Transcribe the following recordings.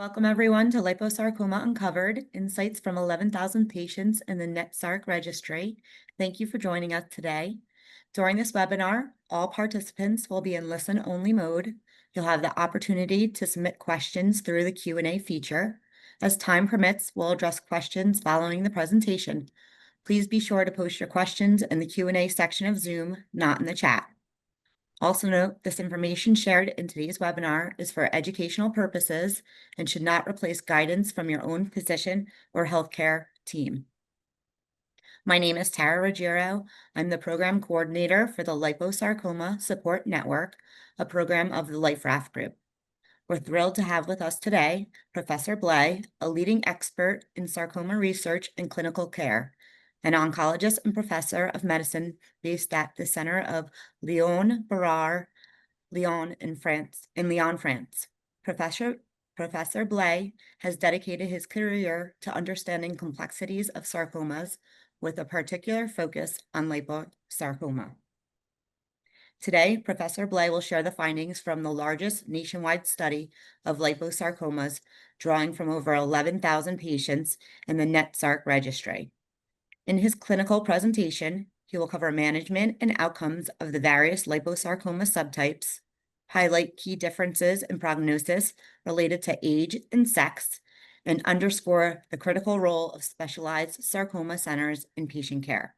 Welcome everyone to Liposarcoma Uncovered, Insights from 11,000 Patients in the NETSARC Registry. Thank you for joining us today. During this webinar, all participants will be in listen-only mode. You'll have the opportunity to submit questions through the Q&A feature. As time permits, we'll address questions following the presentation. Please be sure to post your questions in the Q&A section of Zoom, not in the chat. Also note, this information shared in today's webinar is for educational purposes and should not replace guidance from your own physician or healthcare team. My name is Tara Ruggiero. I'm the program coordinator for the Liposarcoma Support Network, a program of the LifeRaft Group. We're thrilled to have with us today Professor Blay, a leading expert in sarcoma research and clinical care, an oncologist and professor of medicine based at the Center of Lyon Barrard, Lyon in France. Professor Blay has dedicated his career to understanding complexities of sarcomas with a particular focus on liposarcoma. Today, Professor Blay will share the findings from the largest nationwide study of liposarcomas, drawing from over 11,000 patients in the NETSARC Registry. In his clinical presentation, he will cover management and outcomes of the various liposarcoma subtypes, highlight key differences in prognosis related to age and sex, and underscore the critical role of specialized sarcoma centers in patient care.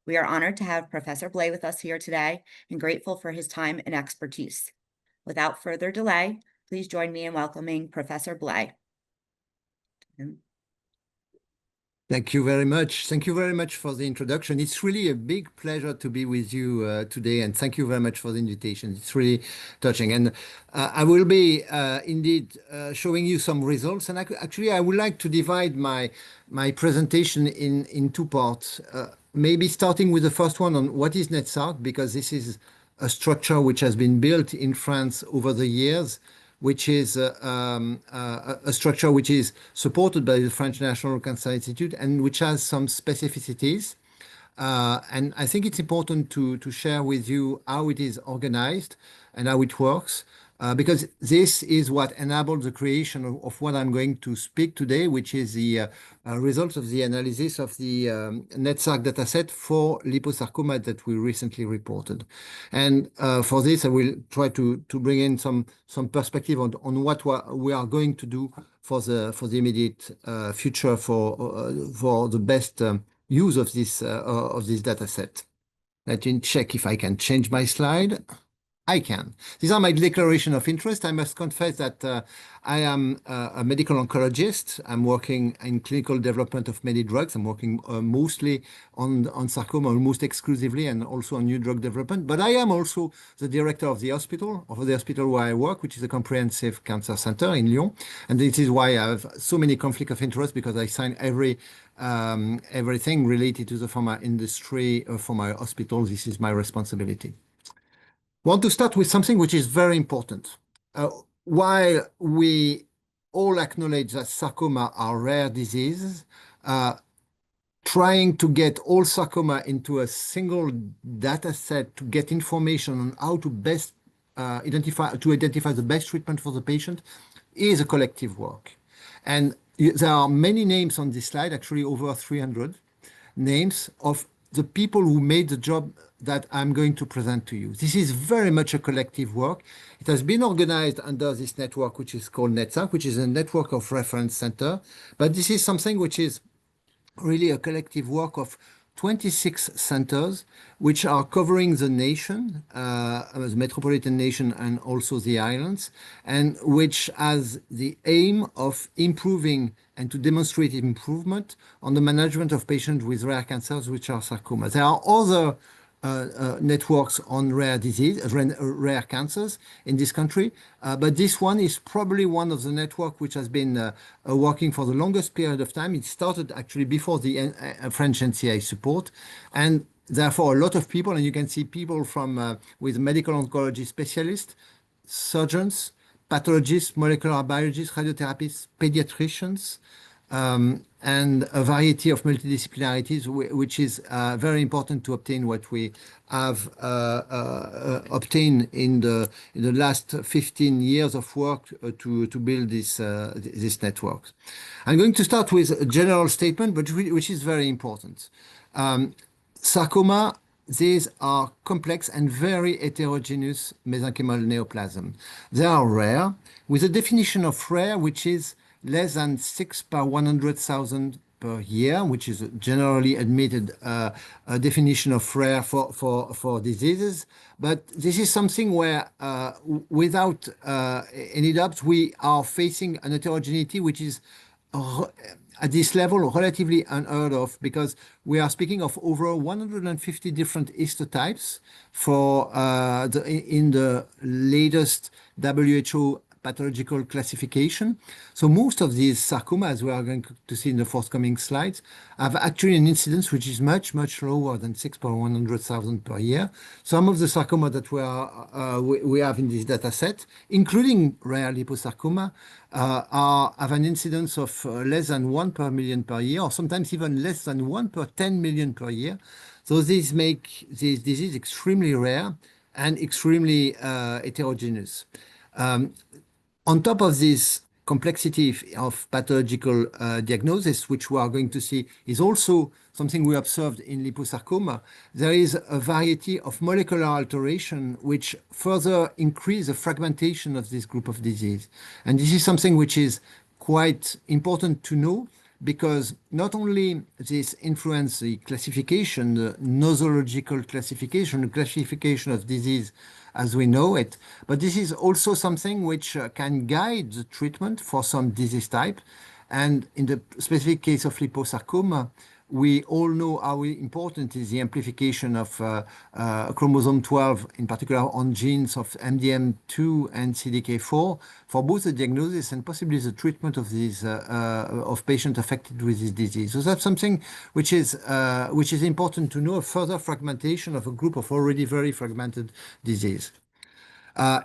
We are honored to have Professor Blay with us here today and grateful for his time and expertise. Without further delay, please join me in welcoming Professor Blay. Thank you very much. Thank you very much for the introduction. It's really a big pleasure to be with you today, and thank you very much for the invitation. It's really touching. And I will be indeed showing you some results. And actually, I would like to divide my presentation in two parts. Maybe starting with the first one on what is NETSARC, because this is a structure which has been built in France over the years, which is a structure which is supported by the French National Cancer Institute and which has some specificities. And I think it's important to share with you how it is organized and how it works, because this is what enabled the creation of what I'm going to speak today, which is the results of the analysis of the NETSARC dataset for liposarcoma that we recently reported. And for this, I will try to bring in some perspective on what we are going to do for the immediate future for the best use of this dataset. Let me check if I can change my slide. I can. These are my declaration of interest. I must confess that I am a medical oncologist. I'm working in clinical development of many drugs. I'm working mostly on sarcoma, almost exclusively, and also on new drug development. But I am also the director of the hospital where I work, which is a comprehensive cancer center in Lyon. And this is why I have so many conflicts of interest, because I sign everything related to the pharma industry for my hospital. This is my responsibility. I want to start with something which is very important. While we all acknowledge that sarcoma are rare diseases, trying to get all sarcoma into a single data set to get information on how to best identify the best treatment for the patient is a collective work. And there are many names on this slide, actually over 300 names of the people who made the job that I'm going to present to you. This is very much a collective work. It has been organized under this network, which is called NETSARC, which is a network of reference center. But this is something which is really a collective work of 26 centers, which are covering the nation, the metropolitan nation, and also the islands, and which has the aim of improving and to demonstrate improvement on the management of patients with rare cancers, which are sarcomas. There are other networks on rare cancers in this country, but this one is probably one of the networks which has been working for the longest period of time. It started actually before the French NCI support, and therefore a lot of people, and you can see people from with medical oncology specialists, surgeons, pathologists, molecular biologists, radiotherapists, pediatricians, and a variety of multidisciplinarities, which is very important to obtain what we have obtained in the last 15 years of work to build this network. I'm going to start with a general statement, but which is very important. Sarcoma, these are complex and very heterogeneous mesenchymal neoplasm. They are rare, with a definition of rare which is less than 6 per 100,000 per year, which is generally admitted a definition of rare for diseases. But this is something where, without any doubt, we are facing an heterogeneity which is at this level relatively unheard of, because we are speaking of over 150 different histotypes for in the latest WHO pathological classification. So most of these sarcoma, as we are going to see in the forthcoming slides, have actually an incidence which is much, much lower than 6 per 100,000 per year. Some of the sarcoma that we have in this data set, including rare liposarcoma, have an incidence of less than 1 per million per year, or sometimes even less than 1 per 10 million per year. So these make this disease extremely rare and extremely heterogeneous. On top of this complexity of pathological diagnosis, which we are going to see is also something we observed in liposarcoma, there is a variety of molecular alteration which further increase the fragmentation of this group of disease. And this is something which is quite important to know, because not only this influence the classification, the nosological classification, the classification of disease as we know it, but this is also something which can guide the treatment for some disease type. And in the specific case of liposarcoma, we all know how important is the amplification of chromosome 12, in particular on genes of MDM2 and CDK4, for both the diagnosis and possibly the treatment of these of patients affected with this disease. So that's something which is important to know: a further fragmentation of a group of already very fragmented disease.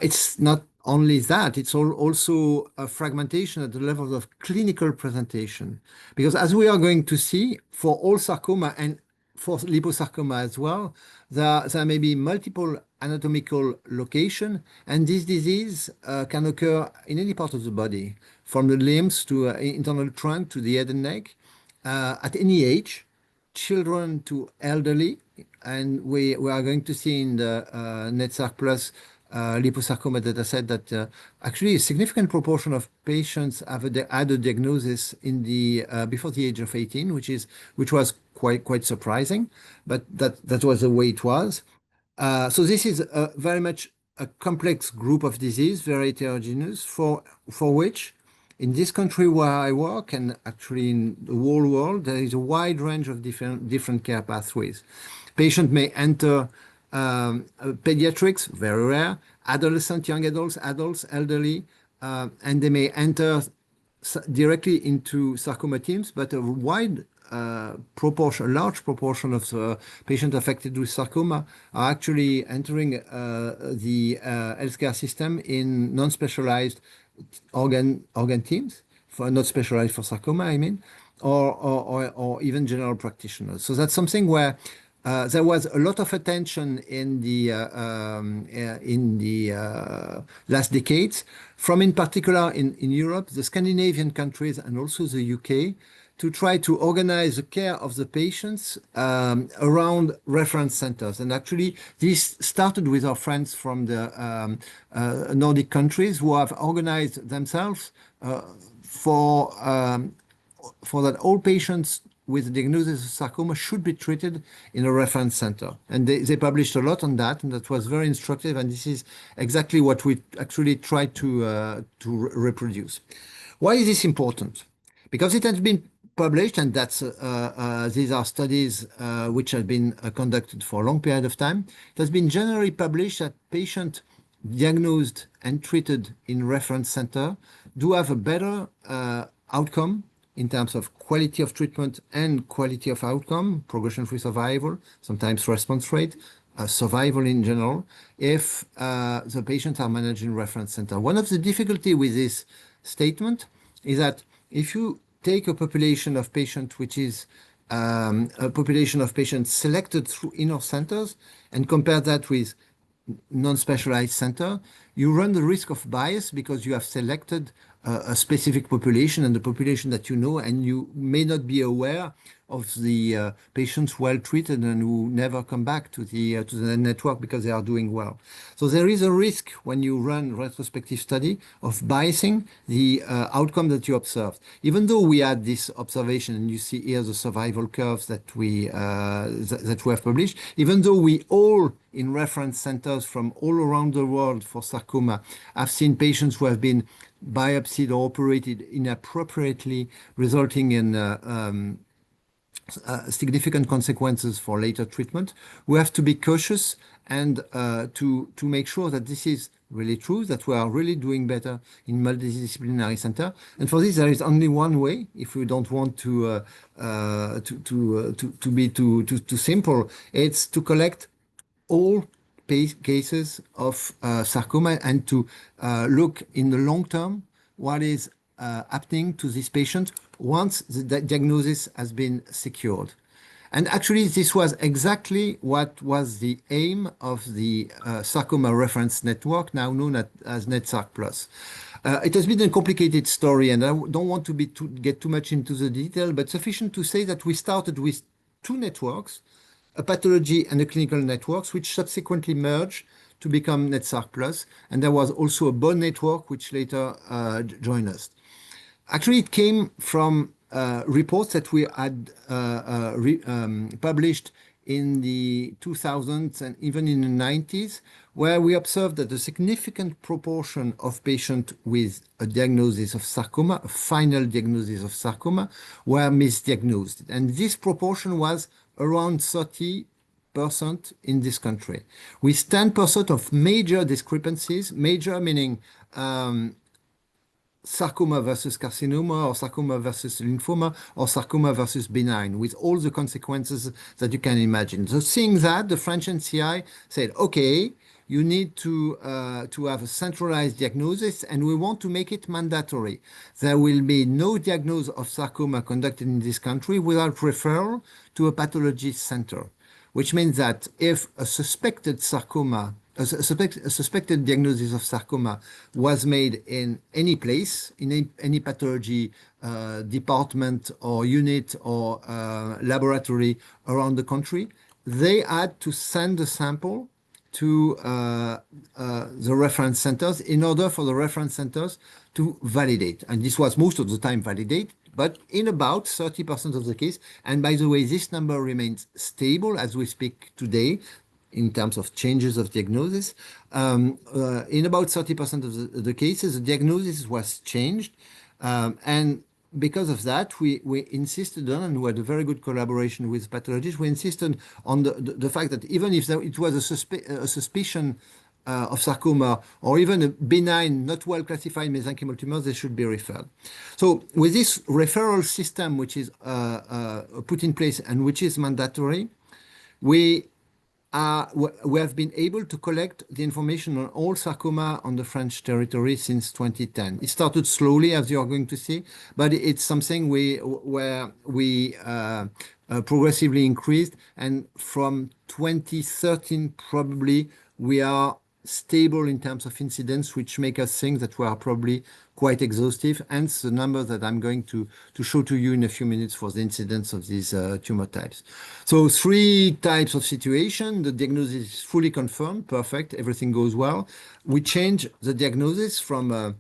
It's not only that, it's also a fragmentation at the level of clinical presentation. Because as we are going to see, for all sarcoma and for liposarcoma as well, there may be multiple anatomical location, and this disease can occur in any part of the body, from the limbs to internal trunk to the head and neck, at any age, children to elderly. And we are going to see in the NETSARC Plus liposarcoma data set that actually a significant proportion of patients have had a diagnosis in the before the age of 18, which was quite surprising, but that was the way it was. So this is very much a complex group of disease, very heterogeneous, for which in this country where I work, and actually in the whole world, there is a wide range of different care pathways. Patient may enter pediatrics, very rare, adolescent, young adults, elderly, and they may enter directly into sarcoma teams, but a wide proportion, a large proportion of patients affected with sarcoma are actually entering the healthcare system in non-specialized organ teams, for not specialized for sarcoma, I mean, or even general practitioners. So that's something where there was a lot of attention in the last decades, from in particular in Europe, the Scandinavian countries, and also the UK, to try to organize the care of the patients around reference centers. And actually, this started with our friends from the Nordic countries, who have organized themselves for that all patients with a diagnosis of sarcoma should be treated in a reference center. And they published a lot on that, and that was very instructive, and this is exactly what we actually try to reproduce. Why is this important? Because it has been published, and that's these are studies which have been conducted for a long period of time. It has been generally published that patients diagnosed and treated in reference center do have a better outcome in terms of quality of treatment and quality of outcome, progression-free survival, sometimes response rate, survival in general, if the patients are managed in reference center. One of the difficulty with this statement is that if you take a population of patients, which is a population of patients selected through in-house centers, and compare that with non-specialized center, you run the risk of bias because you have selected a specific population and the population that you know, and you may not be aware of the patients well treated and who never come back to the network because they are doing well. So there is a risk when you run retrospective study of biasing the outcome that you observed. Even though we had this observation, and you see here the survival curves that we have published, even though we all in reference centers from all around the world for sarcoma have seen patients who have been biopsied or operated inappropriately, resulting in significant consequences for later treatment. We have to be cautious and to make sure that this is really true, that we are really doing better in multidisciplinary center. And for this, there is only one way, if we don't want to be too simple, it's to collect all cases of sarcoma and to look in the long term what is happening to this patient once the diagnosis has been secured. And actually, this was exactly what was the aim of the sarcoma reference network, now known as NETSARC Plus. It has been a complicated story, and I don't want to get too much into the detail, but sufficient to say that we started with two networks, a pathology and a clinical networks, which subsequently merged to become NETSARC Plus, and there was also a bone network, which later joined us. Actually, it came from reports that we had published in the 2000s and even in the 90s, where we observed that a significant proportion of patients with a diagnosis of sarcoma, a final diagnosis of sarcoma, were misdiagnosed. And this proportion was around 30% in this country, with 10% of major discrepancies, major meaning sarcoma versus carcinoma, or sarcoma versus lymphoma, or sarcoma versus benign, with all the consequences that you can imagine. So seeing that, the French NCI said, okay, you need to have a centralized diagnosis, and we want to make it mandatory. There will be no diagnosis of sarcoma conducted in this country without referral to a pathology center, which means that if a suspected sarcoma, a suspected diagnosis of sarcoma was made in any place, in any pathology department or unit or laboratory around the country, they had to send the sample to the reference centers in order for the reference centers to validate. And this was most of the time validate, but in about 30% of the case. And by the way, this number remains stable as we speak today in terms of changes of diagnosis. In about 30% of the cases, the diagnosis was changed. And because of that, we insisted on, and we had a very good collaboration with pathologists, we insisted on the fact that even if it was a suspicion of sarcoma or even a benign, not well classified mesenchymal tumor, they should be referred. So with this referral system, which is put in place and which is mandatory, we have been able to collect the information on all sarcoma on the French territory since 2010. It started slowly, as you are going to see, but it's something where we progressively increased. And from 2013, probably, we are stable in terms of incidence, which make us think that we are probably quite exhaustive, hence the number that I'm going to show to you in a few minutes for the incidence of these tumor types. So 3 types of situation. The diagnosis is fully confirmed, perfect, everything goes well. We change the diagnosis from a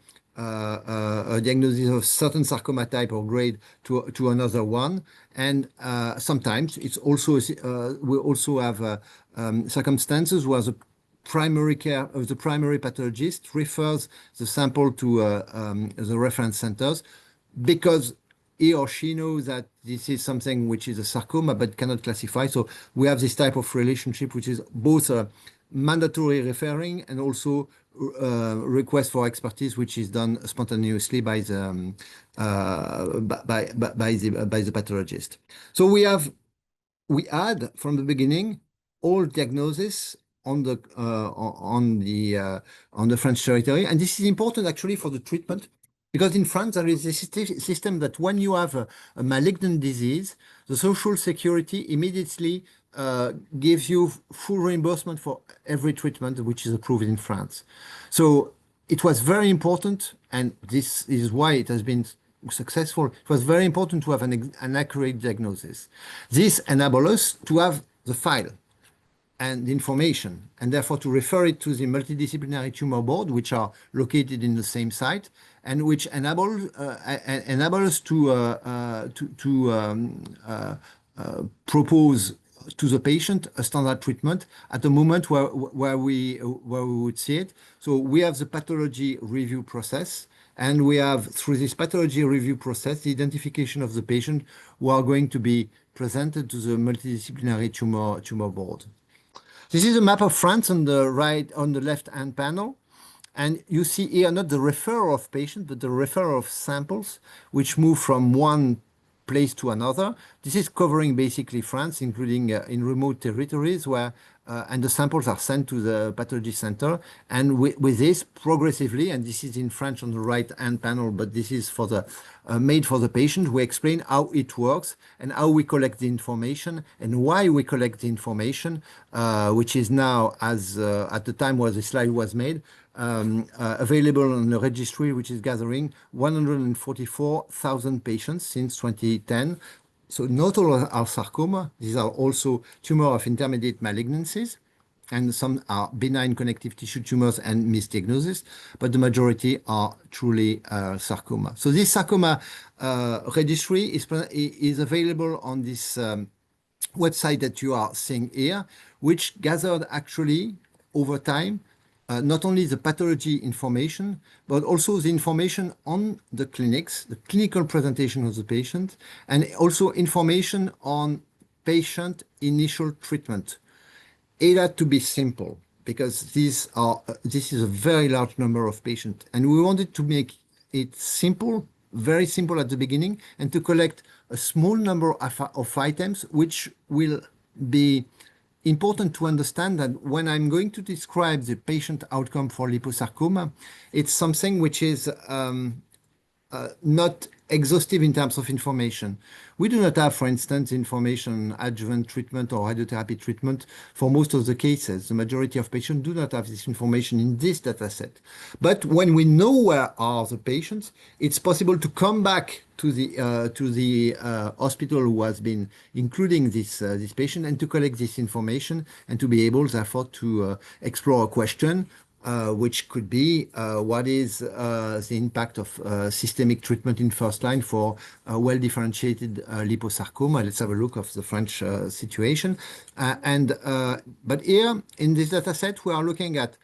diagnosis of certain sarcoma type or grade to another one. And sometimes it's also, we also have circumstances where the primary care of the primary pathologist refers the sample to the reference centers because he or she knows that this is something which is a sarcoma but cannot classify. So we have this type of relationship, which is both mandatory referring and also request for expertise, which is done spontaneously by the pathologist. So we had from the beginning all diagnosis on the French territory, and this is important actually for the treatment Because in France, there is a system that when you have a malignant disease, the social security immediately gives you full reimbursement for every treatment which is approved in France. So it was very important, and this is why it has been successful. It was very important to have an accurate diagnosis. This enables us to have the file and the information, and therefore to refer it to the multidisciplinary tumor board, which are located in the same site, and which enable us to propose to the patient a standard treatment at the moment where we would see it. So we have the pathology review process, and we have, through this pathology review process, the identification of the patient who are going to be presented to the multidisciplinary tumor board. This is a map of France on the right, on the left-hand panel. And you see here not the referral of patients, but the referral of samples, which move from one place to another. This is covering basically France, including in remote territories where, and the samples are sent to the pathology center. And with this, progressively, and this is in French on the right-hand panel, but this is for the made for the patient, we explain how it works and how we collect the information and why we collect the information, which is now, as at the time where the slide was made, available on the registry, which is gathering 144,000 patients since 2010. So not all are sarcoma. These are also tumor of intermediate malignancies, and some are benign connective tissue tumors and misdiagnosis, but the majority are truly sarcoma. So this sarcoma registry is available on this website that you are seeing here, which gathered actually over time not only the pathology information, but also the information on the clinics, the clinical presentation of the patient, and also information on patient initial treatment. It had to be simple because this is a very large number of patients, and we wanted to make it simple, very simple at the beginning, and to collect a small number of items, which will be important to understand that when I'm going to describe the patient outcome for liposarcoma, it's something which is not exhaustive in terms of information. We do not have, for instance, information on adjuvant treatment or radiotherapy treatment for most of the cases. The majority of patients do not have this information in this data set. But when we know where are the patients, it's possible to come back to the hospital who has been including this patient and to collect this information and to be able, therefore, to explore a question which could be what is the impact of systemic treatment in first line for well-differentiated liposarcoma. Let's have a look of the French situation. But here in this data set, we are looking at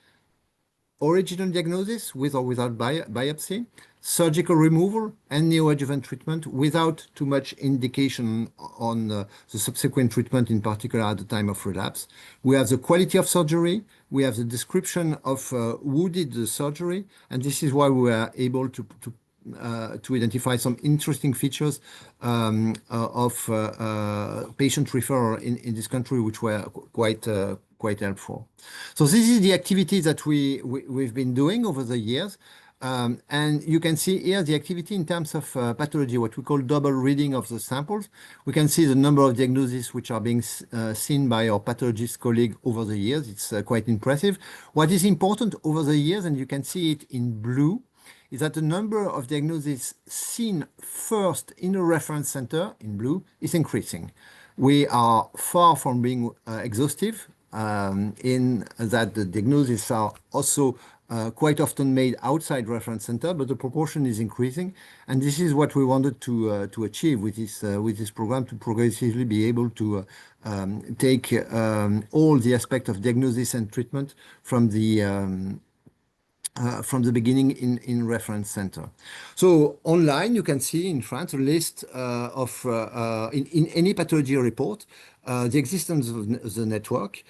original diagnosis with or without biopsy, surgical removal, and neoadjuvant treatment without too much indication on the subsequent treatment, in particular at the time of relapse. We have the quality of surgery. We have the description of who did the surgery, and this is why we are able to identify some interesting features of patient referral in this country, which were quite helpful. So this is the activity that we've been doing over the years. And you can see here the activity in terms of pathology, what we call double reading of the samples. We can see the number of diagnoses which are being seen by our pathologist colleague over the years. It's quite impressive. What is important over the years, and you can see it in blue, is that the number of diagnoses seen first in a reference center, in blue, is increasing. We are far from being exhaustive in that the diagnoses are also quite often made outside reference center, but the proportion is increasing, and this is what we wanted to achieve with this program, to progressively be able to take all the aspect of diagnosis and treatment from the beginning in reference center. So online, you can see in France a list of, in any pathology report, the existence of the network,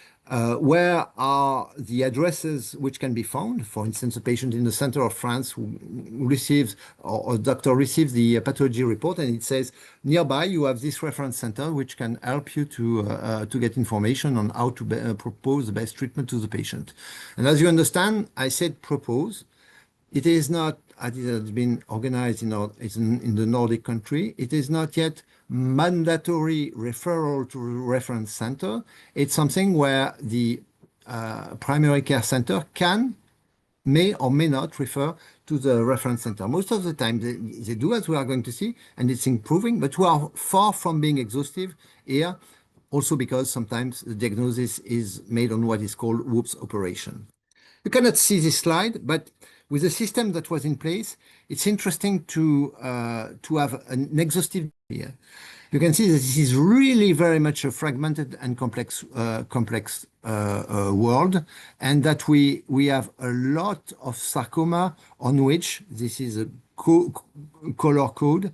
where are the addresses which can be found. For instance, a patient in the center of France who receives, or a doctor receives the pathology report, and it says, nearby you have this reference center which can help you to get information on how to propose the best treatment to the patient. And as you understand, I said propose. It is not as it has been organized in the Nordic country, it is not yet mandatory referral to reference center. It's something where the primary care center may or may not refer to the reference center. Most of the time they do, as we are going to see, and it's improving, but we are far from being exhaustive here, also because sometimes the diagnosis is made on what is called whoops operation. You cannot see this slide, but with the system that was in place, it's interesting to have an exhaustive here. You can see that this is really very much a fragmented and complex world, and that we have a lot of sarcoma on which this is a color code,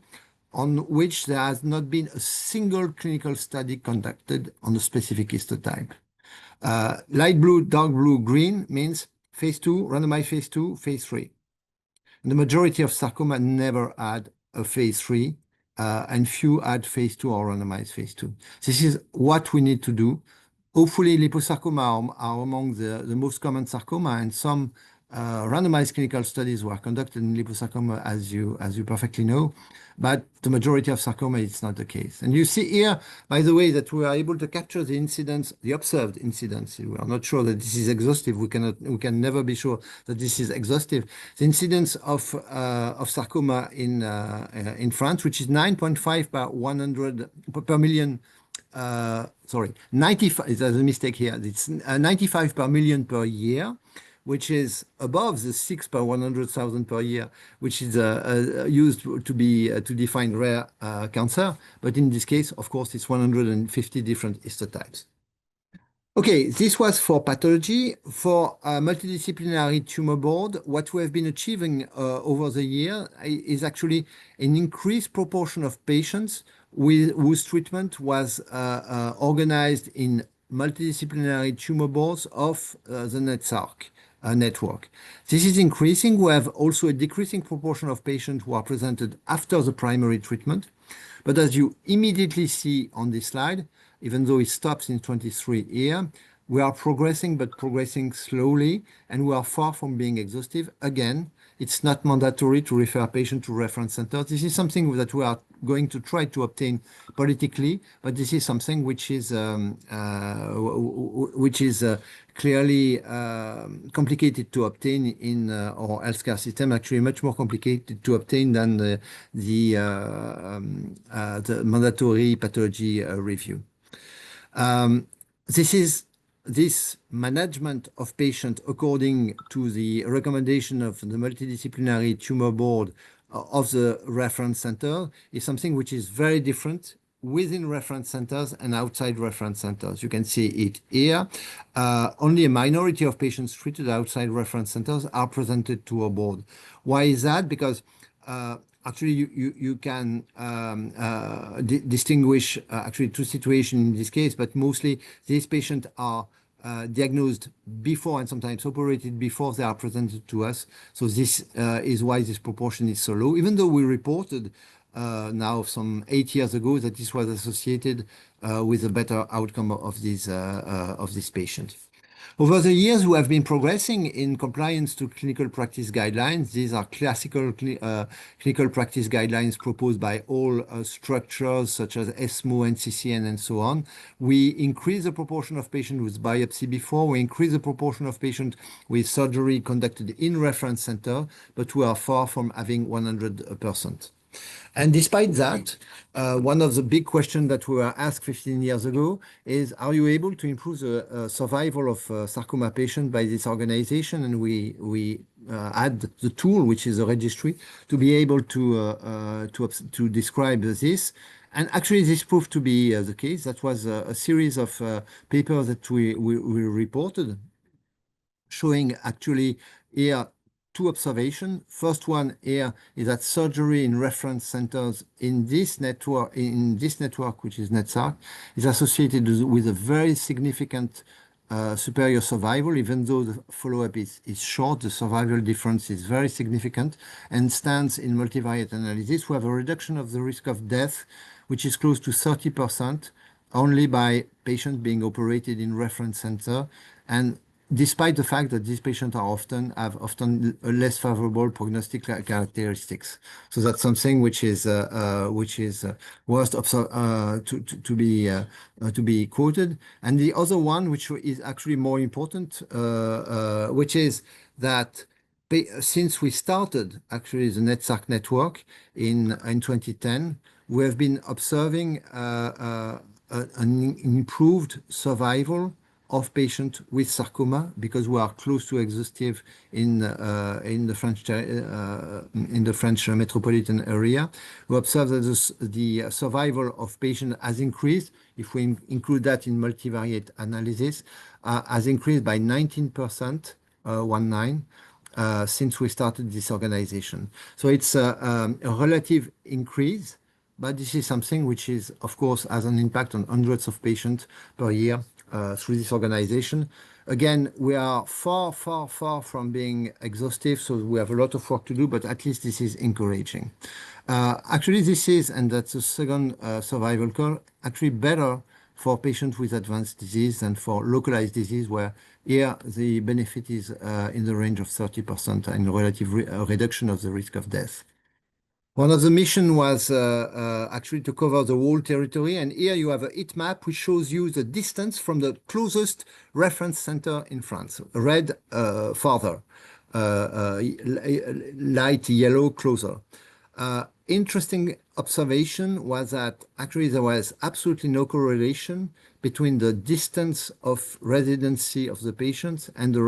on which there has not been a single clinical study conducted on a specific histotype. Light blue, dark blue, green means phase 2, randomized phase 2, phase 3. The majority of sarcoma never had a phase 3, and few had phase 2 or randomized phase 2. This is what we need to do. Hopefully, liposarcoma are among the most common sarcoma, and some randomized clinical studies were conducted in liposarcoma, as you perfectly know, but the majority of sarcoma, it's not the case. And you see here, by the way, that we are able to capture the incidence, the observed incidence. We are not sure that this is exhaustive. We can never be sure that this is exhaustive. The incidence of sarcoma in France, which is 9.5 per 100 per million. Sorry, 95. There's a mistake here. It's 95 per million per year, which is above the 6 per 100,000 per year, which is used to define rare cancer. But in this case, of course, it's 150 different histotypes. Okay, this was for pathology. For multidisciplinary tumor board, what we have been achieving over the year is actually an increased proportion of patients whose treatment was organized in multidisciplinary tumor boards of the NETSARC network. This is increasing. We have also a decreasing proportion of patients who are presented after the primary treatment. But as you immediately see on this slide, even though it stops in 23 here, we are progressing, but progressing slowly, and we are far from being exhaustive. Again, it's not mandatory to refer patients to reference centers. This is something that we are going to try to obtain politically, but this is something which is clearly complicated to obtain in our healthcare system. Actually, much more complicated to obtain than the mandatory pathology review. This management of patients according to the recommendation of the multidisciplinary tumor board of the reference center is something which is very different within reference centers and outside reference centers. You can see it here. Only a minority of patients treated outside reference centers are presented to a board. Why is that? Because actually, you can distinguish actually two situations in this case, but mostly these patients are diagnosed before and sometimes operated before they are presented to us. So this is why this proportion is so low, even though we reported now some 8 years ago that this was associated with a better outcome of this patient. Over the years, we have been progressing in compliance to clinical practice guidelines. These are classical clinical practice guidelines proposed by all structures such as ESMO, NCCN, and so on. We increase the proportion of patients with biopsy before. We increase the proportion of patients with surgery conducted in reference center, but we are far from having 100%. And despite that, one of the big questions that we were asked 15 years ago is, are you able to improve the survival of sarcoma patients by this organization? And we add the tool, which is a registry, to be able to describe this. And actually, this proved to be the case. That was a series of papers that we reported, showing actually here two observations. First one here is that surgery in reference centers in this network, which is NETSARC, is associated with a very significant superior survival. Even though the follow-up is short, the survival difference is very significant and stands in multivariate analysis. We have a reduction of the risk of death, which is close to 30%, only by patients being operated in reference center. And despite the fact that these patients have often less favorable prognostic characteristics. So that's something which is worth to be quoted. And the other one, which is actually more important, which is that since we started actually the NETSARC network in 2010, we have been observing an improved survival of patients with sarcoma because we are close to exhaustive in the French metropolitan area. We observe that the survival of patients has increased. If we include that in multivariate analysis, has increased by 19%, since we started this organization. So it's a relative increase, but this is something which is, of course, has an impact on hundreds of patients per year through this organization. Again, we are far, far, far from being exhaustive, so we have a lot of work to do, but at least this is encouraging. Actually, this is, and that's the second survival curve, actually better for patients with advanced disease than for localized disease, where here the benefit is in the range of 30% and relative reduction of the risk of death. One of the missions was actually to cover the whole territory, and here you have a heat map which shows you the distance from the closest reference center in France. Red farther, light yellow closer. Interesting observation was that actually there was absolutely no correlation between the distance of residency of the patients and the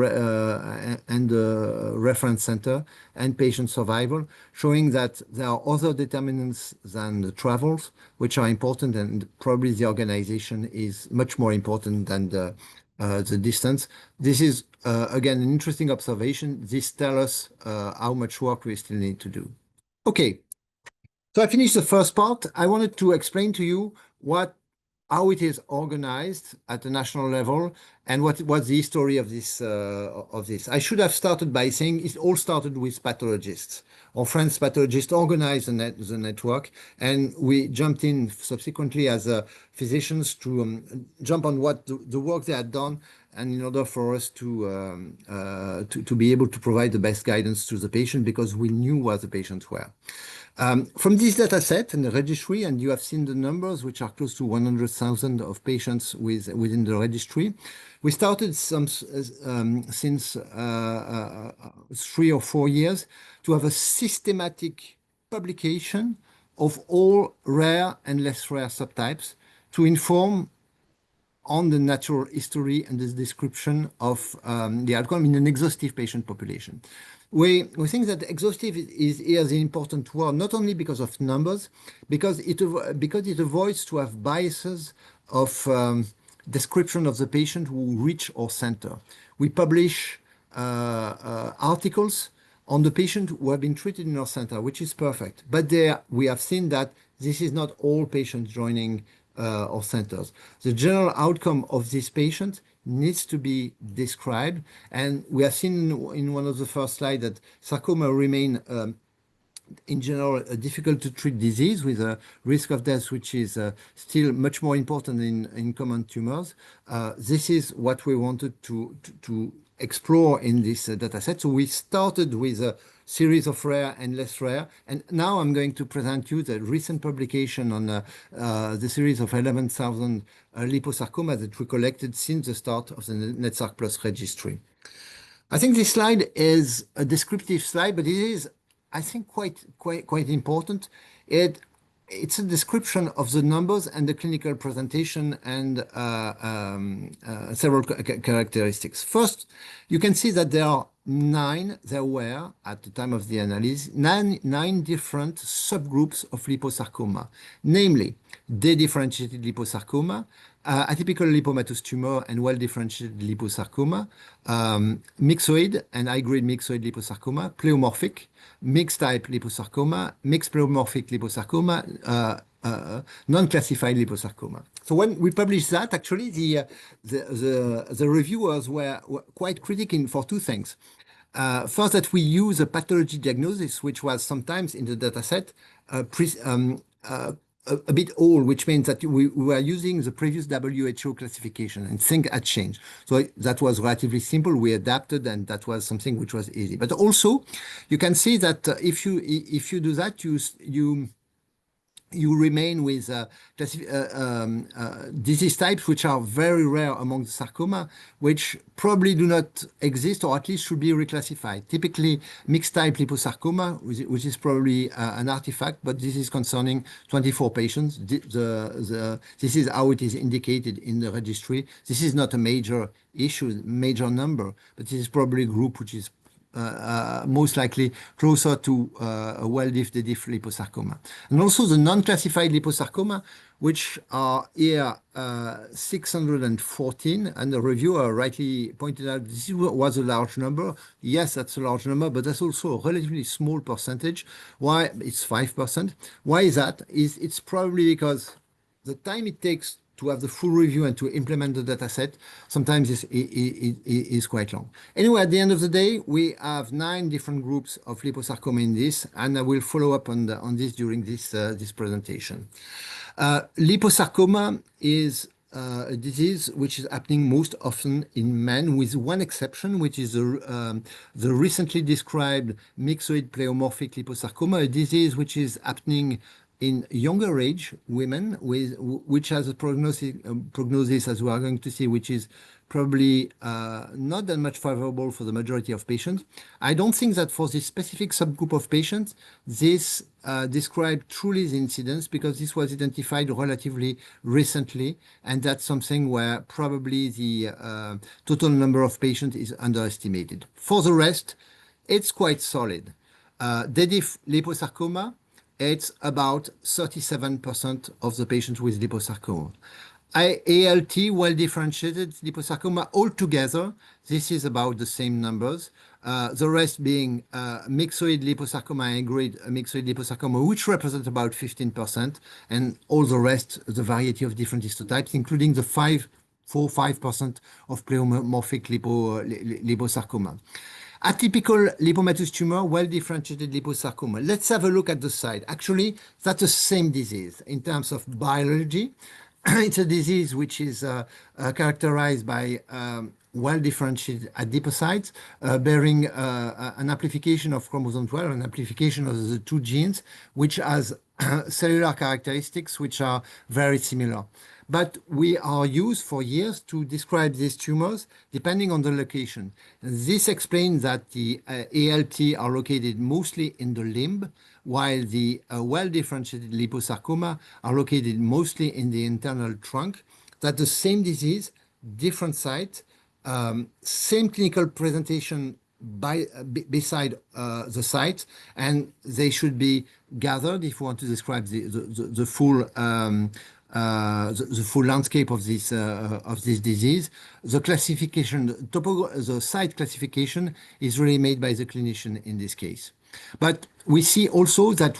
reference center and patient survival, showing that there are other determinants than the travels, which are important, and probably the organization is much more important than the distance. This is, again, an interesting observation. This tells us how much work we still need to do. Okay. So I finished the first part. I wanted to explain to you how it is organized at the national level and what's the history of this. I should have started by saying it all started with pathologists. Our friends pathologists organized the network, and we jumped in subsequently as physicians to jump on what the work they had done, and in order for us to be able to provide the best guidance to the patient because we knew what the patients were. From this data set and the registry, and you have seen the numbers, which are close to 100,000 of patients within the registry, we started since 3 or 4 years to have a systematic publication of all rare and less rare subtypes to inform on the natural history and the description of the outcome in an exhaustive patient population. We think that exhaustive is here the important word, not only because of numbers, because it avoids to have biases of description of the patient who reach our center. We publish articles on the patient who have been treated in our center, which is perfect. But there we have seen that this is not all patients joining our centers. The general outcome of this patient needs to be described, and we have seen in one of the first slides that sarcoma remain in general a difficult to treat disease with a risk of death which is still much more important in common tumors. This is what we wanted to explore in this data set. So we started with a series of rare and less rare, and now I'm going to present you the recent publication on the series of 11,000 liposarcoma that we collected since the start of the NETSARC Plus registry. I think this slide is a descriptive slide, but it is, I think, quite important. It's a description of the numbers and the clinical presentation and several characteristics. First, you can see that there were, at the time of the analysis, nine different subgroups of liposarcoma, namely dedifferentiated liposarcoma, atypical lipomatous tumor and well-differentiated liposarcoma, myxoid and high-grade myxoid liposarcoma, pleomorphic, mixed type liposarcoma, mixed pleomorphic liposarcoma, non-classified liposarcoma. So when we published that, actually the reviewers were quite critical for two things. First, that we use a pathology diagnosis, which was sometimes in the data set a bit old, which means that we are using the previous WHO classification and things had changed. So that was relatively simple. We adapted, and that was something which was easy. But also, you can see that if you do that, you remain with disease types which are very rare among the sarcoma, which probably do not exist or at least should be reclassified. Typically, mixed type liposarcoma, which is probably an artifact, but this is concerning 24 patients. This is how it is indicated in the registry. This is not a major issue, major number, but this is probably a group which is most likely closer to a well-diff liposarcoma. And also the non-classified liposarcoma, which are here 614, and the reviewer rightly pointed out this was a large number. Yes, that's a large number, but that's also a relatively small percentage. Why? It's 5%. Why is that? It's probably because the time it takes to have the full review and to implement the data set sometimes is quite long. Anyway, at the end of the day, we have 9 different groups of liposarcoma in this, and I will follow up on this during this presentation. Liposarcoma is a disease which is happening most often in men, with one exception, which is the recently described myxoid pleomorphic liposarcoma, a disease which is happening in younger age women, which has a prognosis, as we are going to see, which is probably not that much favorable for the majority of patients. I don't think that for this specific subgroup of patients, this described truly the incidence, because this was identified relatively recently, and that's something where probably the total number of patients is underestimated. For the rest, it's quite solid. Dediff liposarcoma, it's about 37% of the patients with liposarcoma. ALT, well-differentiated liposarcoma, altogether, this is about the same numbers. The rest being myxoid liposarcoma and grade myxoid liposarcoma, which represent about 15%, and all the rest, the variety of different histotypes, including the 5% of pleomorphic liposarcoma. Atypical lipomatous tumor, well-differentiated liposarcoma. Let's have a look at the side. Actually, that's the same disease in terms of biology. It's a disease which is characterized by well-differentiated adipocytes bearing an amplification of chromosome 12, an amplification of the 2 genes, which has cellular characteristics which are very similar. But we are used for years to describe these tumors depending on the location. This explains that the ALT are located mostly in the limb, while the well-differentiated liposarcoma are located mostly in the internal trunk. That's the same disease, different site, same clinical presentation beside the site, and they should be gathered if you want to describe the full landscape of this disease. The classification, the site classification is really made by the clinician in this case. But we see also that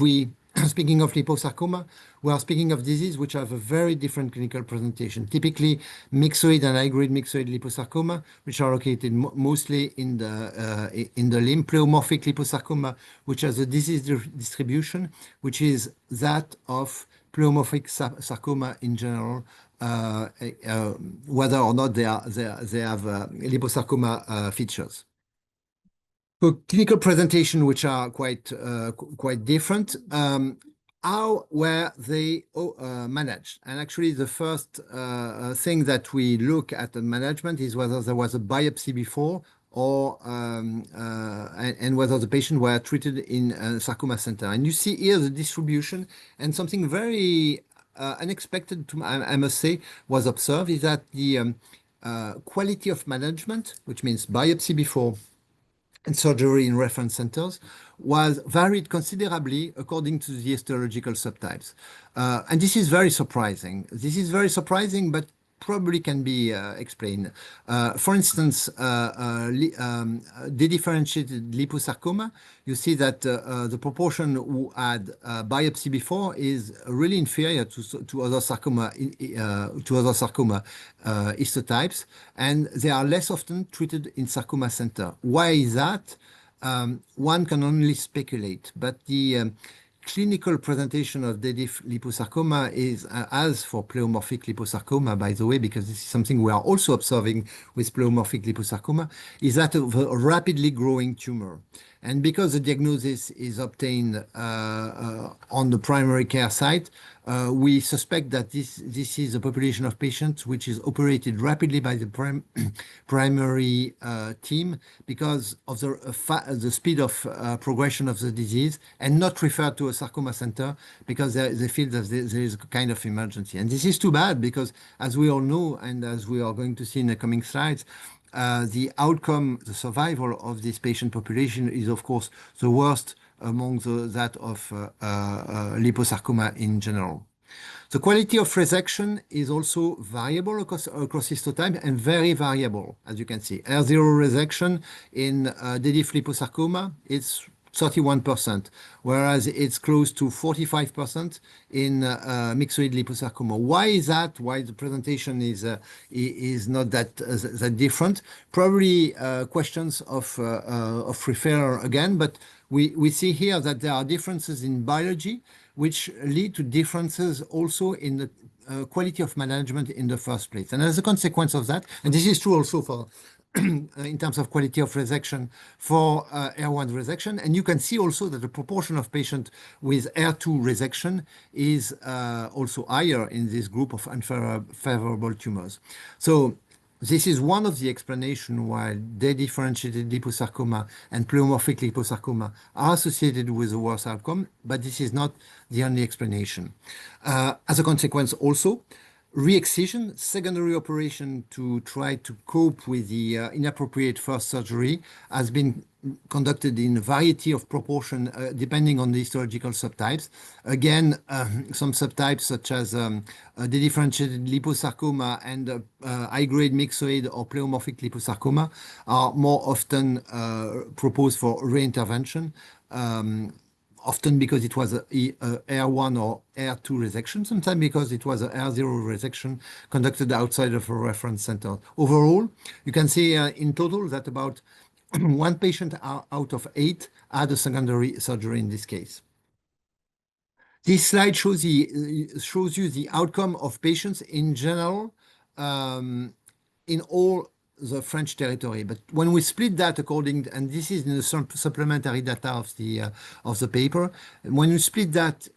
speaking of liposarcoma, we are speaking of disease which have a very different clinical presentation. Typically, myxoid and high-grade myxoid liposarcoma, which are located mostly in the limb. Pleomorphic liposarcoma, which has a disease distribution, which is that of pleomorphic sarcoma in general, whether or not they have liposarcoma features. So clinical presentation, which are quite different. How were they managed? And actually, the first thing that we look at the management is whether there was a biopsy before, or and whether the patient were treated in a sarcoma center. And you see here the distribution, and something very unexpected, I must say, was observed, is that the quality of management, which means biopsy before and surgery in reference centers, was varied considerably according to the histological subtypes. And this is very surprising. This is very surprising, but probably can be explained. For instance, dedifferentiated liposarcoma, you see that the proportion who had biopsy before is really inferior to other sarcoma histotypes, and they are less often treated in sarcoma center. Why is that? One can only speculate, but the clinical presentation of dediff liposarcoma is, as for pleomorphic liposarcoma, by the way, because this is something we are also observing with pleomorphic liposarcoma, is that of a rapidly growing tumor. And because the diagnosis is obtained on the primary care site, we suspect that this is a population of patients which is operated rapidly by the primary team because of the speed of progression of the disease, and not referred to a sarcoma center because they feel that there is a kind of emergency. And this is too bad because, as we all know, and as we are going to see in the coming slides, the outcome, the survival of this patient population is, of course, the worst among that of liposarcoma in general. The quality of resection is also variable across histotype and very variable, as you can see. R0 resection in dediff liposarcoma, it's 31%, whereas it's close to 45% in myxoid liposarcoma. Why is that? Why the presentation is not that different? Probably questions of referral again, but we see here that there are differences in biology which lead to differences also in the quality of management in the first place. And as a consequence of that, and this is true also for in terms of quality of resection for R1 resection. And you can see also that the proportion of patients with R2 resection is also higher in this group of unfavorable tumors. So this is one of the explanations why dedifferentiated liposarcoma and pleomorphic liposarcoma are associated with a worse outcome, but this is not the only explanation. As a consequence also, re-excision, secondary operation to try to cope with the inappropriate first surgery, has been conducted in a variety of proportion depending on the histological subtypes. Again, some subtypes such as dedifferentiated liposarcoma and high-grade myxoid or pleomorphic liposarcoma are more often proposed for reintervention. Often because it was a R1 or R2 resection, sometimes because it was a R0 resection conducted outside of a reference center. Overall, you can see in total that about one patient out of 8 had a secondary surgery in this case. This slide shows you the outcome of patients in general in all the French territory. But when we split that according, and this is in the supplementary data of the paper, when you split that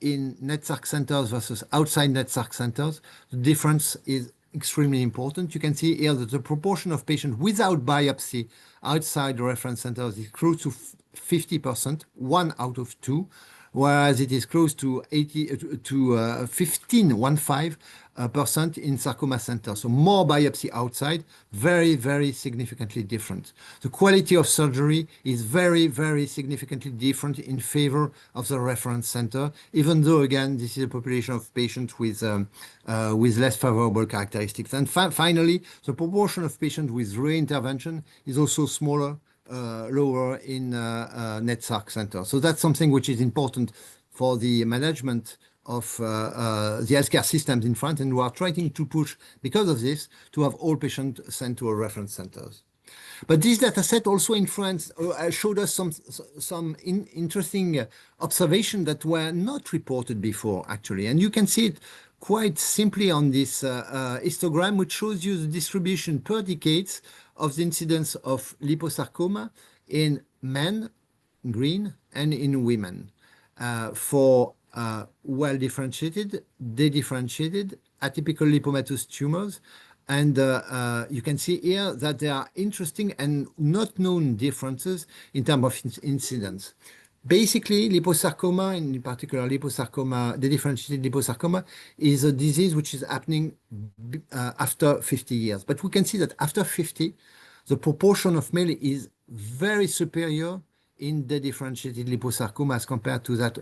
in NETSARC centers versus outside NETSARC centers, the difference is extremely important. You can see here that the proportion of patients without biopsy outside the reference centers is close to 50%, 1 out of 2, whereas it is close to 15% in sarcoma centers. So more biopsy outside, very, very significantly different. The quality of surgery is very, very significantly different in favor of the reference center, even though, again, this is a population of patients with less favorable characteristics. And finally, the proportion of patients with reintervention is also smaller, lower in NETSARC center. So that's something which is important for the management of the healthcare systems in France, and we are trying to push, because of this, to have all patients sent to our reference centers. But this data set also in France showed us some interesting observations that were not reported before, actually. And you can see it quite simply on this histogram, which shows you the distribution per decades of the incidence of liposarcoma in men, green, and in women for well-differentiated, dedifferentiated, atypical lipomatous tumors. And you can see here that there are interesting and not known differences in terms of incidence. Basically, liposarcoma, in particular liposarcoma, dedifferentiated liposarcoma, is a disease which is happening after 50 years. But we can see that after 50, the proportion of male is very superior in dedifferentiated liposarcoma as compared to that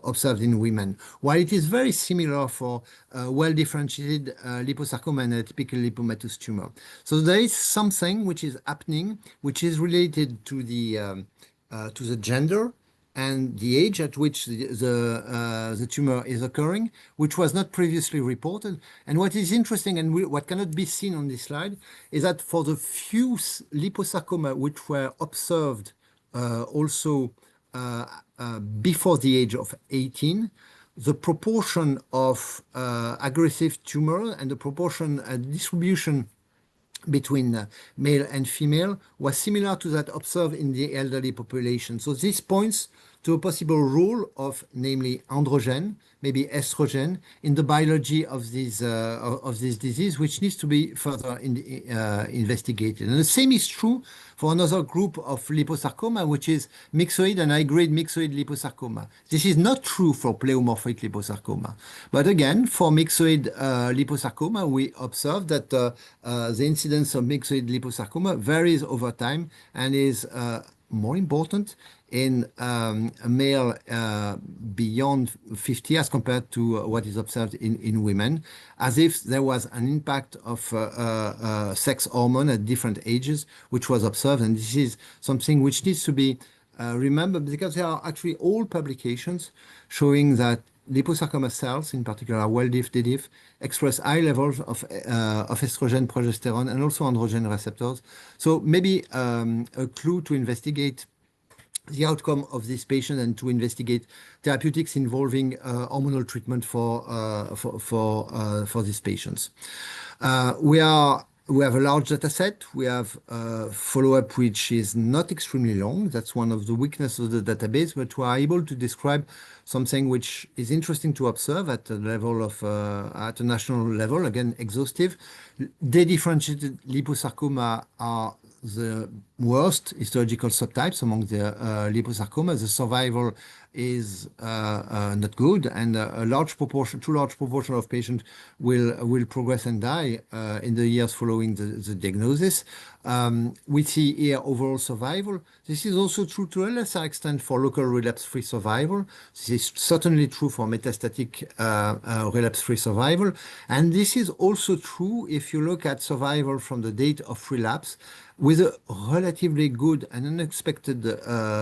observed in women, while it is very similar for well-differentiated liposarcoma and atypical lipomatous tumor. So there is something which is happening, which is related to the gender and the age at which the tumor is occurring, which was not previously reported. And what is interesting and what cannot be seen on this slide is that for the few liposarcoma which were observed also before the age of 18, the proportion of aggressive tumor and the proportion distribution between male and female was similar to that observed in the elderly population. So this points to a possible role of, namely, androgen, maybe estrogen, in the biology of this disease, which needs to be further investigated. And the same is true for another group of liposarcoma, which is myxoid and high-grade myxoid liposarcoma. This is not true for pleomorphic liposarcoma. But again, for myxoid liposarcoma, we observe that the incidence of myxoid liposarcoma varies over time and is more important in a male beyond 50 as compared to what is observed in women, as if there was an impact of sex hormone at different ages, which was observed. And this is something which needs to be remembered, because there are actually all publications showing that liposarcoma cells, in particular well-diff, dediff, express high levels of estrogen, progesterone, and also androgen receptors. So maybe a clue to investigate the outcome of this patient and to investigate therapeutics involving hormonal treatment for these patients. We have a large data set. We have follow-up which is not extremely long. That's one of the weaknesses of the database, but we are able to describe something which is interesting to observe at the level of, at a national level, again, exhaustive. Dedifferentiated liposarcoma are the worst histological subtypes among the liposarcomas. The survival is not good, and a large proportion, too large proportion of patients will progress and die in the years following the diagnosis. We see here overall survival. This is also true to a lesser extent for local relapse-free survival. This is certainly true for metastatic relapse-free survival. And this is also true if you look at survival from the date of relapse, with a relatively good and unexpected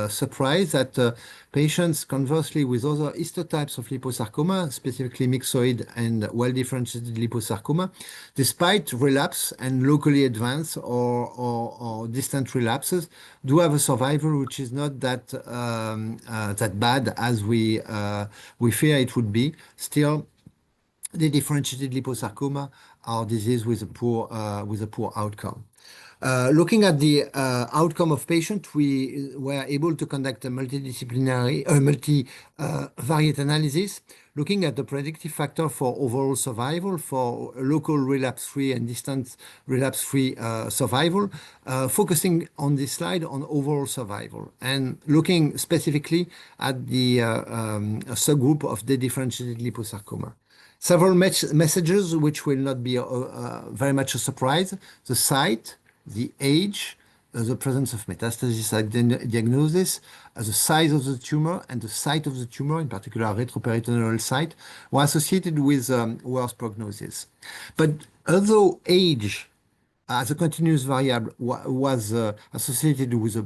surprise that patients, conversely, with other histotypes of liposarcoma, specifically myxoid and well-differentiated liposarcoma, despite relapse and locally advanced or distant relapses, do have a survival which is not that that bad as we fear it would be. Still, the differentiated liposarcoma are disease with a poor outcome. Looking at the outcome of patients, we were able to conduct a multidisciplinary, multivariate analysis, looking at the predictive factor for overall survival, for local relapse-free and distant relapse-free survival, focusing on this slide on overall survival, and looking specifically at the subgroup of the differentiated liposarcoma. Several messages which will not be very much a surprise: the site, the age, the presence of metastasis at diagnosis, the size of the tumor, and the site of the tumor, in particular retroperitoneal site, were associated with worse prognosis. But although age as a continuous variable was associated with a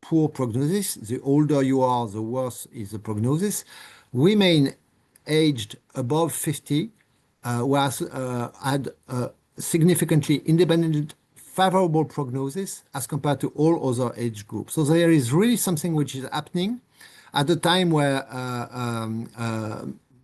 poor prognosis, the older you are, the worse is the prognosis. Women aged above 50 had significantly independent favorable prognosis as compared to all other age groups. So there is really something which is happening at the time where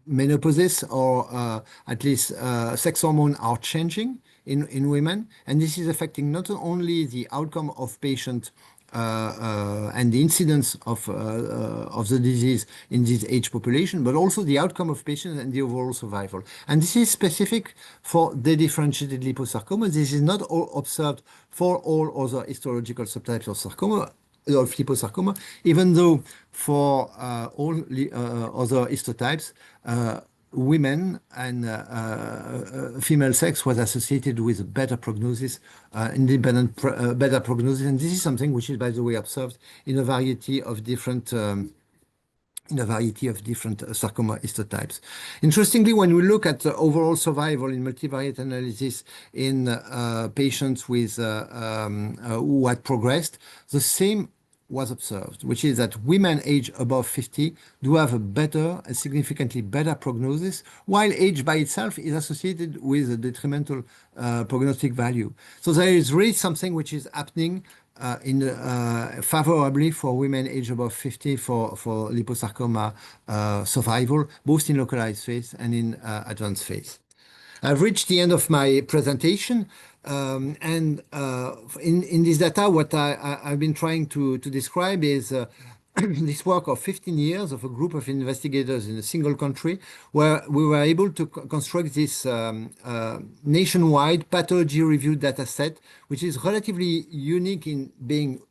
menopause or at least sex hormones are changing in women, and this is affecting not only the outcome of patients and the incidence of the disease in this age population, but also the outcome of patients and the overall survival. And this is specific for the differentiated liposarcoma. This is not observed for all other histological subtypes of sarcoma, of liposarcoma, even though for all other histotypes, women and female sex was associated with a better prognosis, independent better prognosis, and this is something which is, by the way, observed in a variety of different sarcoma histotypes. Interestingly, when we look at the overall survival in multivariate analysis in patients with who had progressed, the same was observed, which is that women aged above 50 do have a significantly better prognosis, while age by itself is associated with a detrimental prognostic value. So there is really something which is happening favorably for women aged above 50 for liposarcoma survival, both in localized phase and in advanced phase. I've reached the end of my presentation, and in this data, what I've been trying to describe is this work of 15 years of a group of investigators in a single country, where we were able to construct this nationwide pathology-reviewed data set, which is relatively unique in being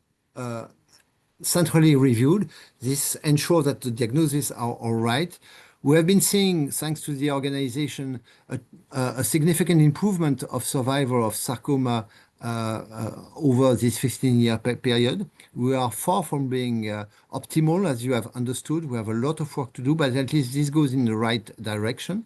centrally reviewed. This ensures that the diagnoses are all right. We have been seeing, thanks to the organization, a significant improvement of survival of sarcoma over this 15-year period. We are far from being optimal, as you have understood. We have a lot of work to do, but at least this goes in the right direction.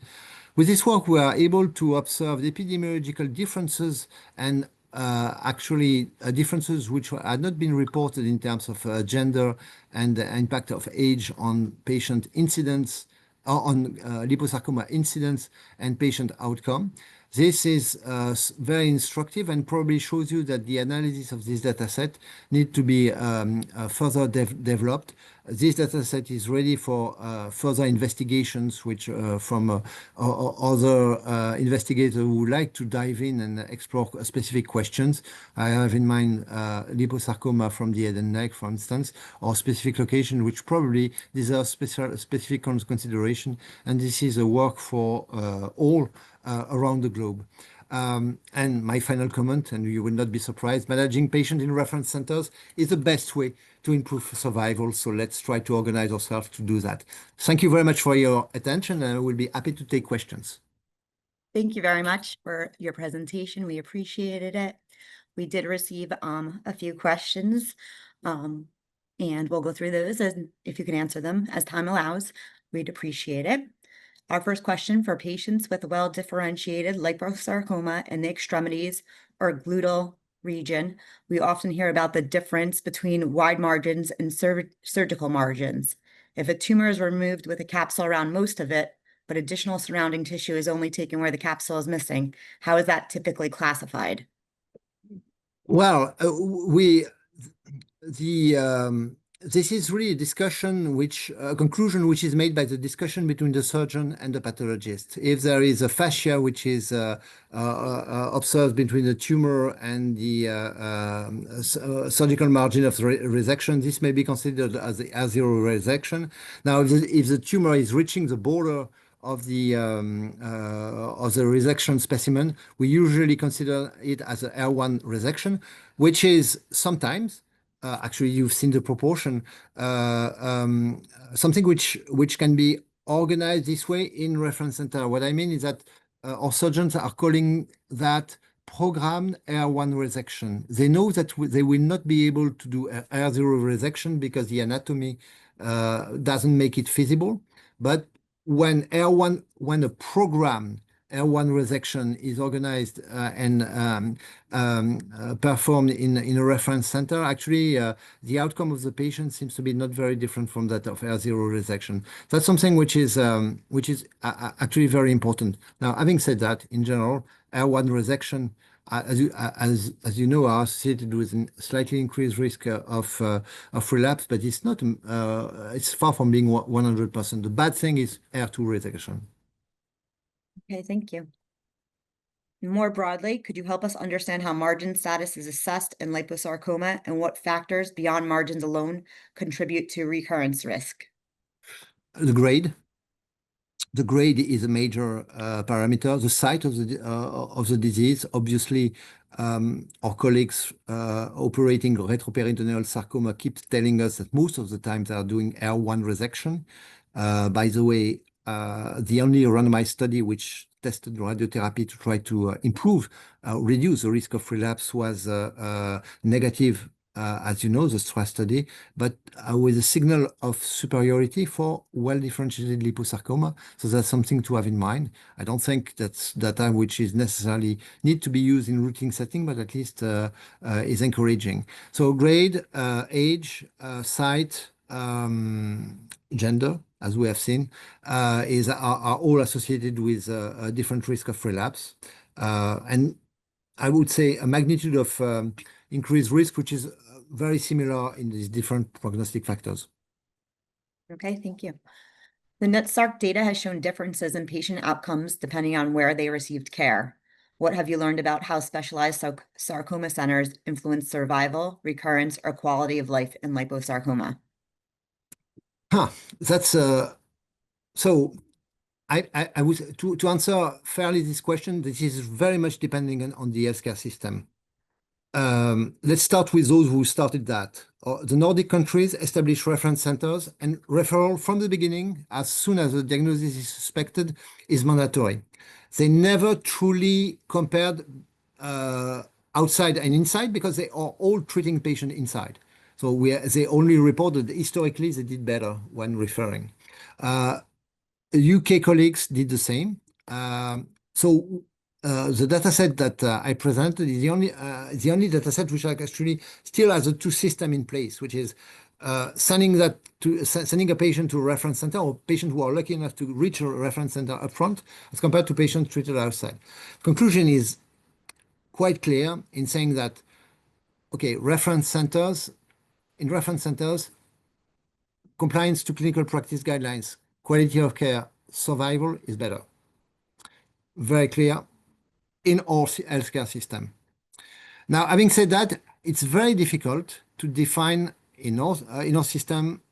With this work, we are able to observe the epidemiological differences and actually differences which had not been reported in terms of gender and the impact of age on patient incidence, on liposarcoma incidence and patient outcome. This is very instructive and probably shows you that the analysis of this data set need to be further developed. This data set is ready for further investigations, which from other investigators who would like to dive in and explore specific questions. I have in mind liposarcoma from the head and neck, for instance, or specific location, which probably deserves specific consideration. And this is a work for all around the globe. And my final comment, and you will not be surprised, managing patients in reference centers is the best way to improve survival. So let's try to organize ourselves to do that. Thank you very much for your attention, and I will be happy to take questions. Thank you very much for your presentation. We appreciated it. We did receive a few questions, and we'll go through those, and if you can answer them as time allows, we'd appreciate it. Our first question: for patients with well-differentiated liposarcoma in the extremities or gluteal region, we often hear about the difference between wide margins and surgical margins. If a tumor is removed with a capsule around most of it, but additional surrounding tissue is only taken where the capsule is missing, how is that typically classified? Well, this is really a discussion a conclusion which is made by the discussion between the surgeon and the pathologist. If there is a fascia which is observed between the tumor and the surgical margin of the resection, this may be considered as the R0 resection. Now, if the tumor is reaching the border of the resection specimen, we usually consider it as a R1 resection, which is sometimes actually, you've seen the proportion, something which can be organized this way in reference center. What I mean is that our surgeons are calling that programmed R1 resection. They know that they will not be able to do R0 resection because the anatomy doesn't make it feasible. But when a program R1 resection is organized and performed in a reference center, actually the outcome of the patient seems to be not very different from that of R0 resection. That's something which is actually very important. Now, having said that, in general, R1 resection, as you know, are associated with a slightly increased risk of relapse, but it's not. It's far from being 100%. The bad thing is R2 resection. Okay, thank you. More broadly, could you help us understand how margin status is assessed in liposarcoma and what factors beyond margins alone contribute to recurrence risk? The grade. The grade is a major parameter. The site of the disease, obviously, our colleagues operating retroperitoneal sarcoma keep telling us that most of the time they are doing R1 resection. By the way, the only randomized study which tested radiotherapy to try to reduce the risk of relapse was negative as you know, the STRA study, but with a signal of superiority for well-differentiated liposarcoma. So that's something to have in mind. I don't think that's data which is necessarily need to be used in routine setting, but at least is encouraging. So grade, age, site, gender, as we have seen, are all associated with a different risk of relapse. And I would say a magnitude of increased risk, which is very similar in these different prognostic factors. Okay, thank you. The NETSARC data has shown differences in patient outcomes depending on where they received care. What have you learned about how specialized sarcoma centers influence survival, recurrence, or quality of life in liposarcoma? That's so. I would to answer fairly this question. This is very much depending on the healthcare system. Let's start with those who started that. The Nordic countries established reference centers, and referral from the beginning, as soon as the diagnosis is suspected, is mandatory. They never truly compared outside and inside because they are all treating patient inside. So they only reported historically they did better when referring. UK colleagues did the same. The data set that I presented is the only data set which actually still has a two system in place, which is sending a patient to a reference center or patients who are lucky enough to reach a reference center upfront as compared to patients treated outside. Conclusion is quite clear in saying that, okay, reference centers, compliance to clinical practice guidelines, quality of care, survival is better. Very clear in our healthcare system. Now, having said that, it's very difficult to define in our system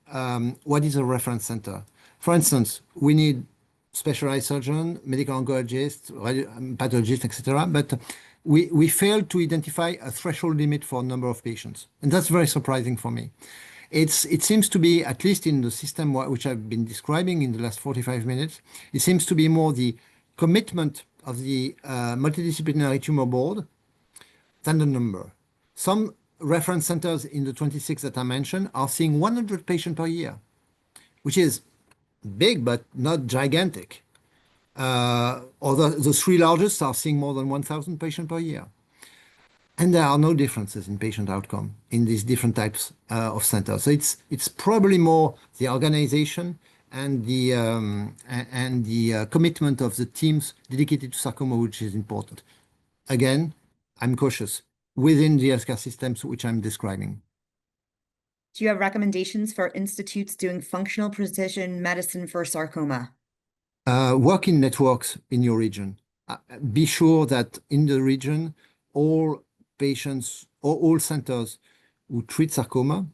what is a reference center. For instance, we need specialized surgeon, medical oncologist, pathologist, etc. But we fail to identify a threshold limit for a number of patients, and that's very surprising for me. It seems to be, at least in the system which I've been describing in the last 45 minutes, it seems to be more the commitment of the multidisciplinary tumor board than the number. Some reference centers in the 26 that I mentioned are seeing 100 patients per year, which is big but not gigantic. Or the three largest are seeing more than 1,000 patients per year. And there are no differences in patient outcome in these different types of centers. So it's probably more the organization and the commitment of the teams dedicated to sarcoma, which is important. Again, I'm cautious within the healthcare systems which I'm describing. Do you have recommendations for institutes doing functional precision medicine for sarcoma? Work in networks in your region. Be sure that in the region, all patients or all centers who treat sarcoma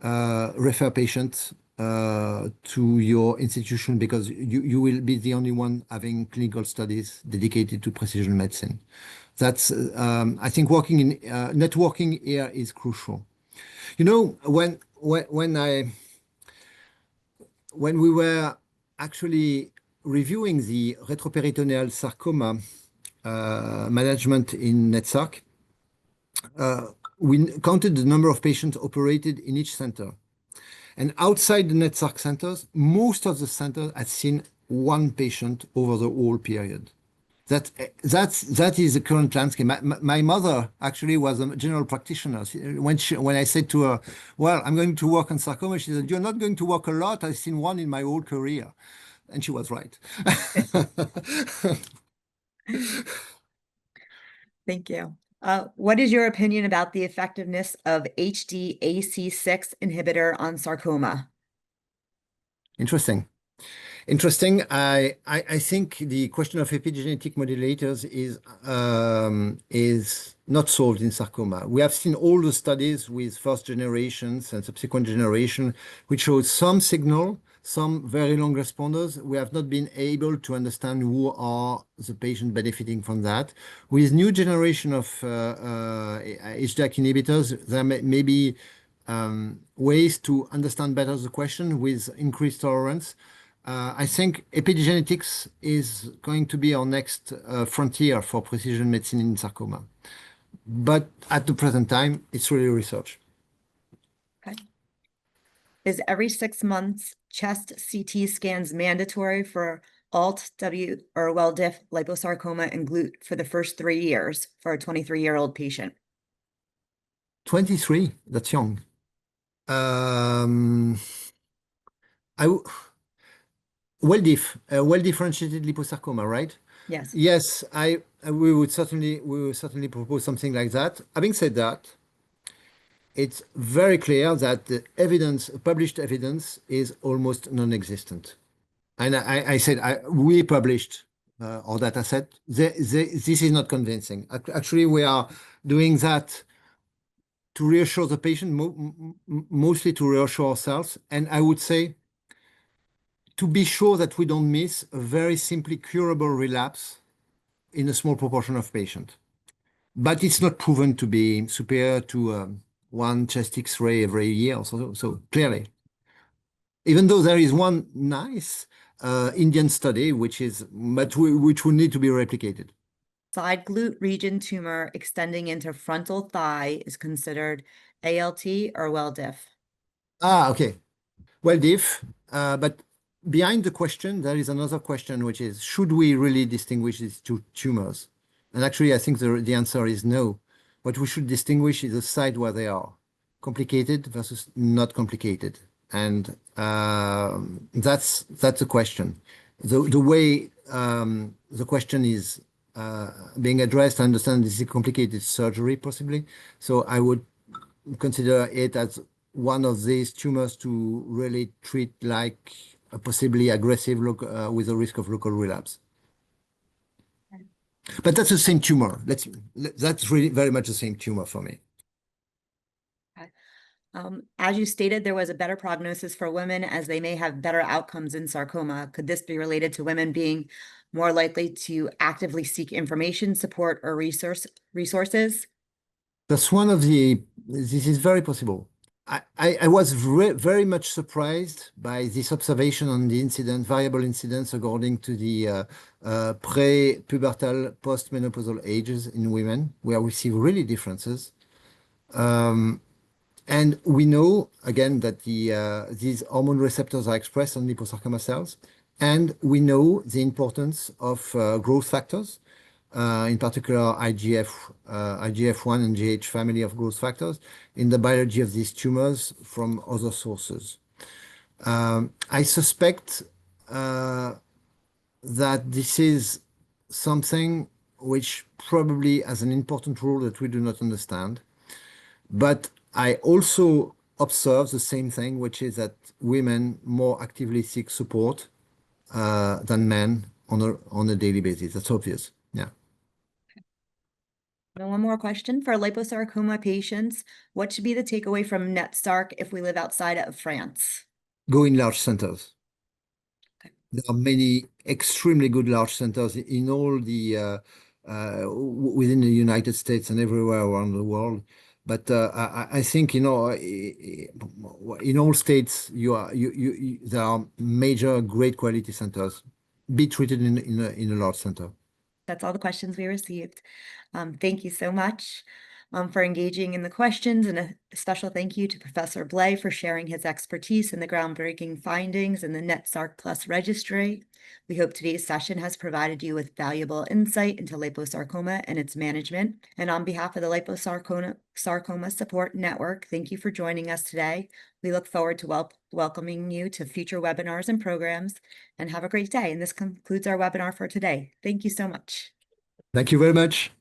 refer patients to your institution because you will be the only one having clinical studies dedicated to precision medicine. That's, I think, working in networking here is crucial. You know, when we were actually reviewing the retroperitoneal sarcoma management in NETSARC, we counted the number of patients operated in each center. And outside the NETSARC centers, most of the centers had seen one patient over the whole period. That is the current landscape. My mother actually was a general practitioner. When I said to her, well, I'm going to work on sarcoma, she said, you're not going to work a lot. I've seen one in my whole career. And she was right. Thank you. What is your opinion about the effectiveness of HDAC6 inhibitor on sarcoma? Interesting. I think the question of epigenetic modulators is not solved in sarcoma. We have seen all the studies with first generations and subsequent generation, which showed some signal, some very long responders. We have not been able to understand who are the patients benefiting from that. With new generation of HDAC inhibitors, there may be ways to understand better the question with increased tolerance. I think epigenetics is going to be our next frontier for precision medicine in sarcoma. but at the present time, it's really research. Okay. Is every 6 months chest CT scans mandatory for alt W or well-diff liposarcoma and glute for the first 3 years for a 23-year-old patient? 23, that's young. I well-differentiated liposarcoma, right? Yes. Yes, we would certainly propose something like that. Having said that, it's very clear that the evidence, published evidence, is almost non-existent. And I said we published our data set. This is not convincing. Actually, we are doing that to reassure the patient, mostly to reassure ourselves. And I would say to be sure that we don't miss a very simply curable relapse in a small proportion of patients. But it's not proven to be superior to one chest X-ray every year. So clearly, even though there is one nice Indian study, which will need to be replicated. Side glute region tumor extending into frontal thigh is considered ALT or well-diff. Okay. Well, diff, but behind the question, there is another question, which is, should we really distinguish these two tumors? And actually, I think the answer is no. What we should distinguish is the site where they are, complicated versus not complicated. And that's the question. The way the question is being addressed, I understand this is a complicated surgery, possibly. So I would consider it as one of these tumors to really treat like a possibly aggressive with a risk of local relapse. But that's the same tumor. That's really very much the same tumor for me. As you stated, there was a better prognosis for women as they may have better outcomes in sarcoma. Could this be related to women being more likely to actively seek information, support, or resources? That's one of this is very possible. I was very much surprised by this observation on the variable incidence according to the pre-pubertal, post-menopausal ages in women, where we see really differences. And we know, again, that these hormone receptors are expressed on liposarcoma cells. And we know the importance of growth factors, in particular IGF-1 and GH family of growth factors, in the biology of these tumors from other sources. I suspect that this is something which probably has an important role that we do not understand. But I also observe the same thing, which is that women more actively seek support than men on a daily basis. That's obvious. Yeah. Now, one more question. For liposarcoma patients, what should be the takeaway from NETSARC if we live outside of France? Go in large centers. Okay. There are many extremely good large centers in all within the United States and everywhere around the world. But I think, in all states, there are major, great quality centers. Be treated in a large center. That's all the questions we received. Thank you so much for engaging in the questions, and a special thank you to Professor Blay for sharing his expertise in the groundbreaking findings in the NETSARC Plus registry. We hope today's session has provided you with valuable insight into liposarcoma and its management. And on behalf of the Liposarcoma Support Network, thank you for joining us today. We look forward to welcoming you to future webinars and programs, and have a great day. And this concludes our webinar for today. Thank you so much. Thank you very much.